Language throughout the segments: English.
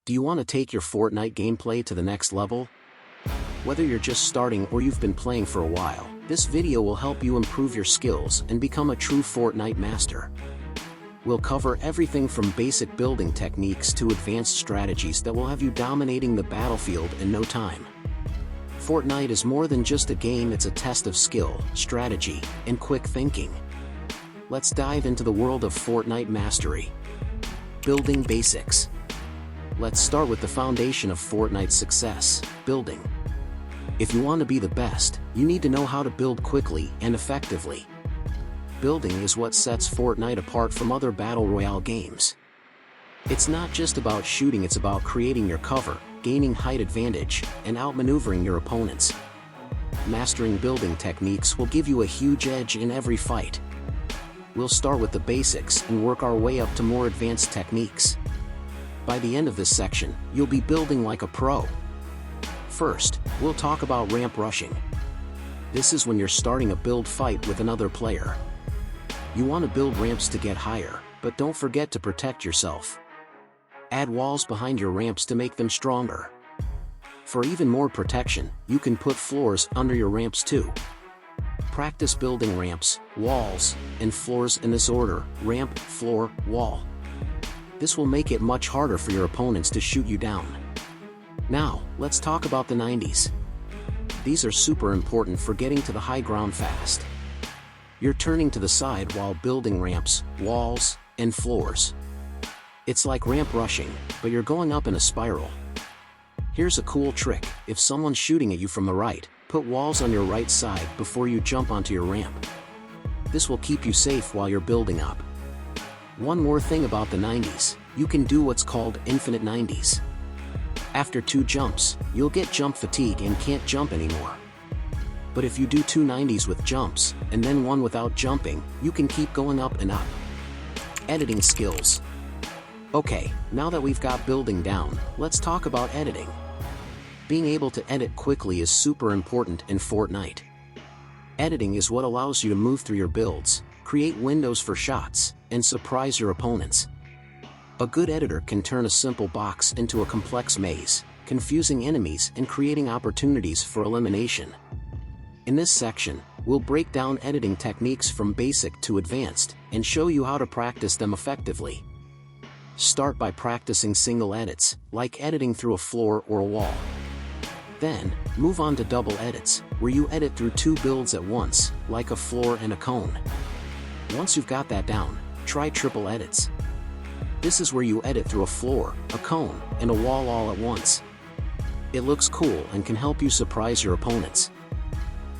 Do you want to take your Fortnite gameplay to the next level? Whether you're just starting or you've been playing for a while, this video will help you improve your skills and become a true Fortnite master. We'll cover everything from basic building techniques to advanced strategies that will have you dominating the battlefield in no time. Fortnite is more than just a game, it's a test of skill, strategy, and quick thinking. Let's dive into the world of Fortnite mastery. Building basics. Let's start with the foundation of Fortnite's success, building. If you want to be the best, you need to know how to build quickly and effectively. Building is what sets Fortnite apart from other Battle Royale games. It's not just about shooting, it's about creating your cover, gaining height advantage, and outmaneuvering your opponents. Mastering building techniques will give you a huge edge in every fight. We'll start with the basics and work our way up to more advanced techniques. By the end of this section, you'll be building like a pro. First, we'll talk about ramp rushing. This is when you're starting a build fight with another player. You want to build ramps to get higher, but don't forget to protect yourself. Add walls behind your ramps to make them stronger. For even more protection, you can put floors under your ramps too. Practice building ramps, walls, and floors in this order: ramp, floor, wall. This will make it much harder for your opponents to shoot you down. Now, let's talk about the 90s. These are super important for getting to the high ground fast. You're turning to the side while building ramps, walls, and floors. It's like ramp rushing, but you're going up in a spiral. Here's a cool trick: if someone's shooting at you from the right, put walls on your right side before you jump onto your ramp. This will keep you safe while you're building up. One more thing about the 90s, you can do what's called infinite 90s. After 2 jumps, you'll get jump fatigue and can't jump anymore. But if you do 2 90s with jumps, and then 1 without jumping, you can keep going up and up. Editing skills. Okay, now that we've got building down, let's talk about editing. Being able to edit quickly is super important in Fortnite. Editing is what allows you to move through your builds, create windows for shots, and surprise your opponents. A good editor can turn a simple box into a complex maze, confusing enemies and creating opportunities for elimination. In this section, we'll break down editing techniques from basic to advanced, and show you how to practice them effectively. Start by practicing single edits, like editing through a floor or a wall. Then, move on to double edits, where you edit through 2 builds at once, like a floor and a cone. Once you've got that down, try triple edits. This is where you edit through a floor, a cone, and a wall all at once. It looks cool and can help you surprise your opponents.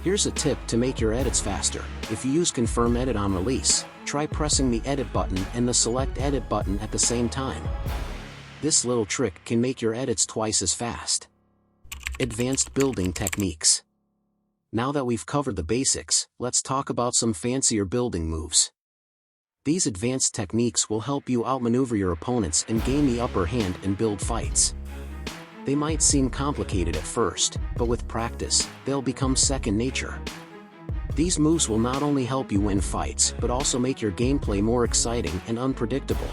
Here's a tip to make your edits faster: if you use Confirm Edit on release, try pressing the Edit button and the Select Edit button at the same time. This little trick can make your edits twice as fast. Advanced building techniques. Now that we've covered the basics, let's talk about some fancier building moves. These advanced techniques will help you outmaneuver your opponents and gain the upper hand in build fights. They might seem complicated at first, but with practice, they'll become second nature. These moves will not only help you win fights, but also make your gameplay more exciting and unpredictable.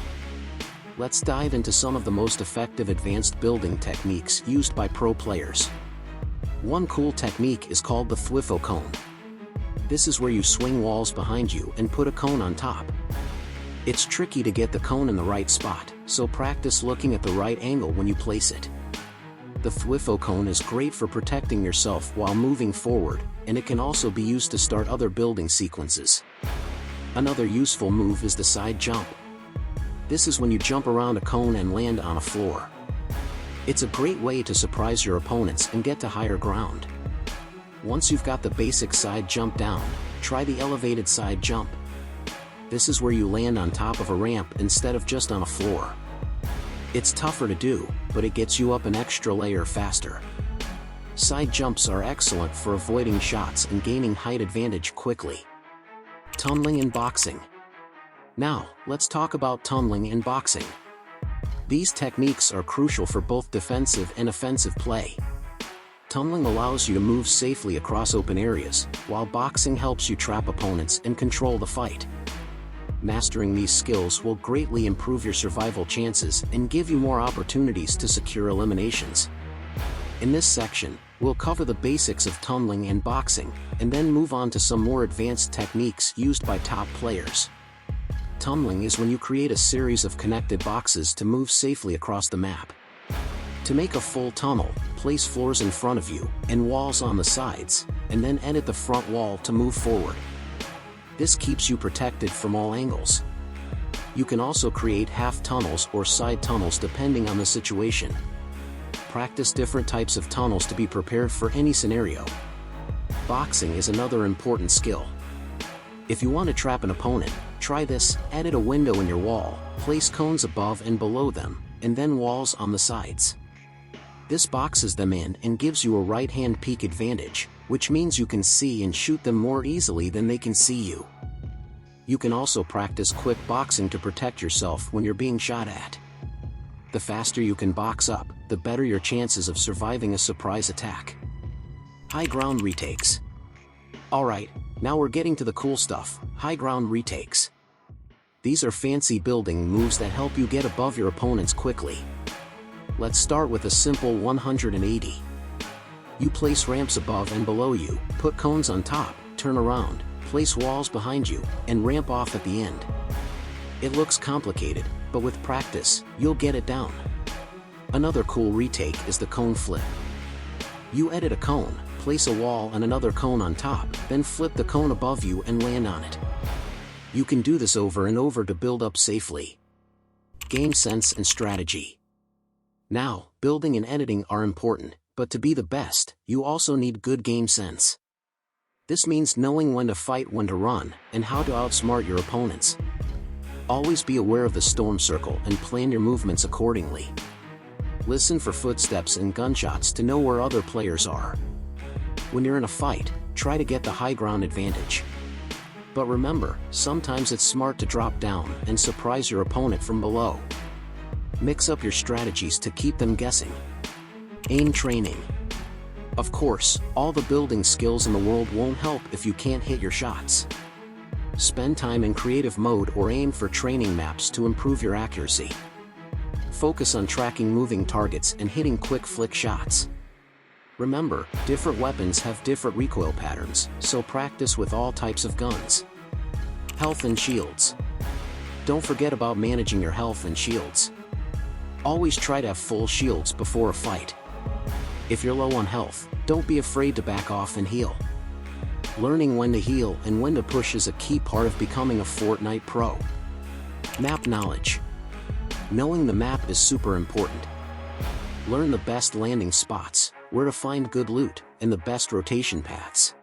Let's dive into some of the most effective advanced building techniques used by pro players. One cool technique is called the Thwifo cone. This is where you swing walls behind you and put a cone on top. It's tricky to get the cone in the right spot, so practice looking at the right angle when you place it. The Thwifo cone is great for protecting yourself while moving forward, and it can also be used to start other building sequences. Another useful move is the side jump. This is when you jump around a cone and land on a floor. It's a great way to surprise your opponents and get to higher ground. Once you've got the basic side jump down, try the elevated side jump. This is where you land on top of a ramp instead of just on a floor. It's tougher to do, but it gets you up an extra layer faster. Side jumps are excellent for avoiding shots and gaining height advantage quickly. Tunneling in boxing. Now, let's talk about tunneling in boxing. These techniques are crucial for both defensive and offensive play. Tunneling allows you to move safely across open areas, while boxing helps you trap opponents and control the fight. Mastering these skills will greatly improve your survival chances and give you more opportunities to secure eliminations. In this section, we'll cover the basics of tunneling and boxing, and then move on to some more advanced techniques used by top players. Tunneling is when you create a series of connected boxes to move safely across the map. To make a full tunnel, place floors in front of you and walls on the sides, and then edit the front wall to move forward. This keeps you protected from all angles. You can also create half tunnels or side tunnels depending on the situation. Practice different types of tunnels to be prepared for any scenario. Boxing is another important skill. If you want to trap an opponent, try this: edit a window in your wall, place cones above and below them, and then walls on the sides. This boxes them in and gives you a right-hand peek advantage, which means you can see and shoot them more easily than they can see you. You can also practice quick boxing to protect yourself when you're being shot at. The faster you can box up, the better your chances of surviving a surprise attack. High ground retakes. Alright, now we're getting to the cool stuff: high ground retakes. These are fancy building moves that help you get above your opponents quickly. Let's start with a simple 180. You place ramps above and below you, put cones on top, turn around, place walls behind you, and ramp off at the end. It looks complicated, but with practice, you'll get it down. Another cool retake is the cone flip. You edit a cone, place a wall and another cone on top, then flip the cone above you and land on it. You can do this over and over to build up safely. Game sense and strategy. Now, building and editing are important, but to be the best, you also need good game sense. This means knowing when to fight, when to run, and how to outsmart your opponents. Always be aware of the storm circle and plan your movements accordingly. Listen for footsteps and gunshots to know where other players are. When you're in a fight, try to get the high ground advantage. But remember, sometimes it's smart to drop down and surprise your opponent from below. Mix up your strategies to keep them guessing. Aim training. Of course, all the building skills in the world won't help if you can't hit your shots. Spend time in creative mode or aim for training maps to improve your accuracy. Focus on tracking moving targets and hitting quick flick shots. Remember, different weapons have different recoil patterns, so practice with all types of guns. Health and shields. Don't forget about managing your health and shields. Always try to have full shields before a fight. If you're low on health, don't be afraid to back off and heal. Learning when to heal and when to push is a key part of becoming a Fortnite pro. Map knowledge. Knowing the map is super important. Learn the best landing spots, where to find good loot, and the best rotation paths.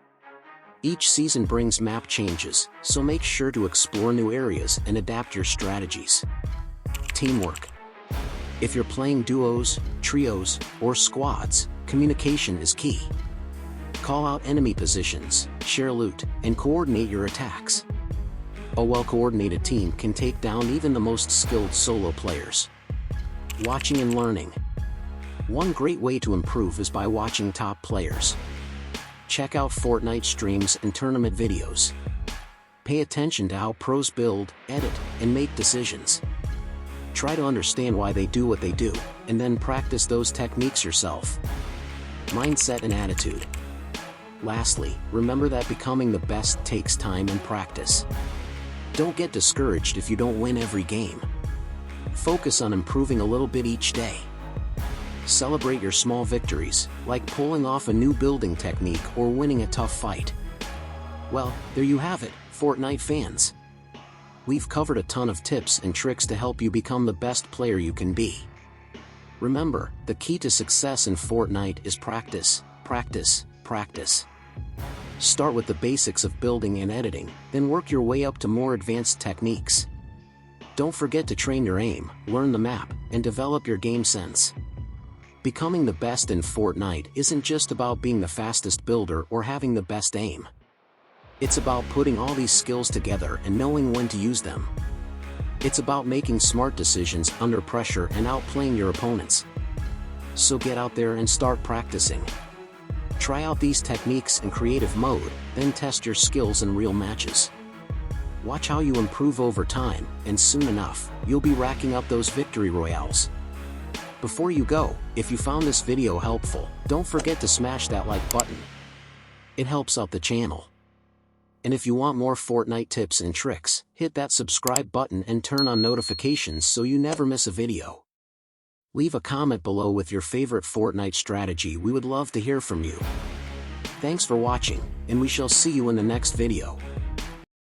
Each season brings map changes, so make sure to explore new areas and adapt your strategies. Teamwork. If you're playing duos, trios, or squads, communication is key. Call out enemy positions, share loot, and coordinate your attacks. A well-coordinated team can take down even the most skilled solo players. Watching and learning. One great way to improve is by watching top players. Check out Fortnite streams and tournament videos. Pay attention to how pros build, edit, and make decisions. Try to understand why they do what they do, and then practice those techniques yourself. Mindset and attitude. Lastly, remember that becoming the best takes time and practice. Don't get discouraged if you don't win every game. Focus on improving a little bit each day. Celebrate your small victories, like pulling off a new building technique or winning a tough fight. Well, there you have it, Fortnite fans. We've covered a ton of tips and tricks to help you become the best player you can be. Remember, the key to success in Fortnite is practice, practice, practice. Start with the basics of building and editing, then work your way up to more advanced techniques. Don't forget to train your aim, learn the map, and develop your game sense. Becoming the best in Fortnite isn't just about being the fastest builder or having the best aim. It's about putting all these skills together and knowing when to use them. It's about making smart decisions under pressure and outplaying your opponents. So get out there and start practicing. Try out these techniques in creative mode, then test your skills in real matches. Watch how you improve over time, and soon enough, you'll be racking up those victory royales. Before you go, if you found this video helpful, don't forget to smash that like button. It helps out the channel. And if you want more Fortnite tips and tricks, hit that subscribe button and turn on notifications so you never miss a video. Leave a comment below with your favorite Fortnite strategy. We would love to hear from you. Thanks for watching, and we shall see you in the next video.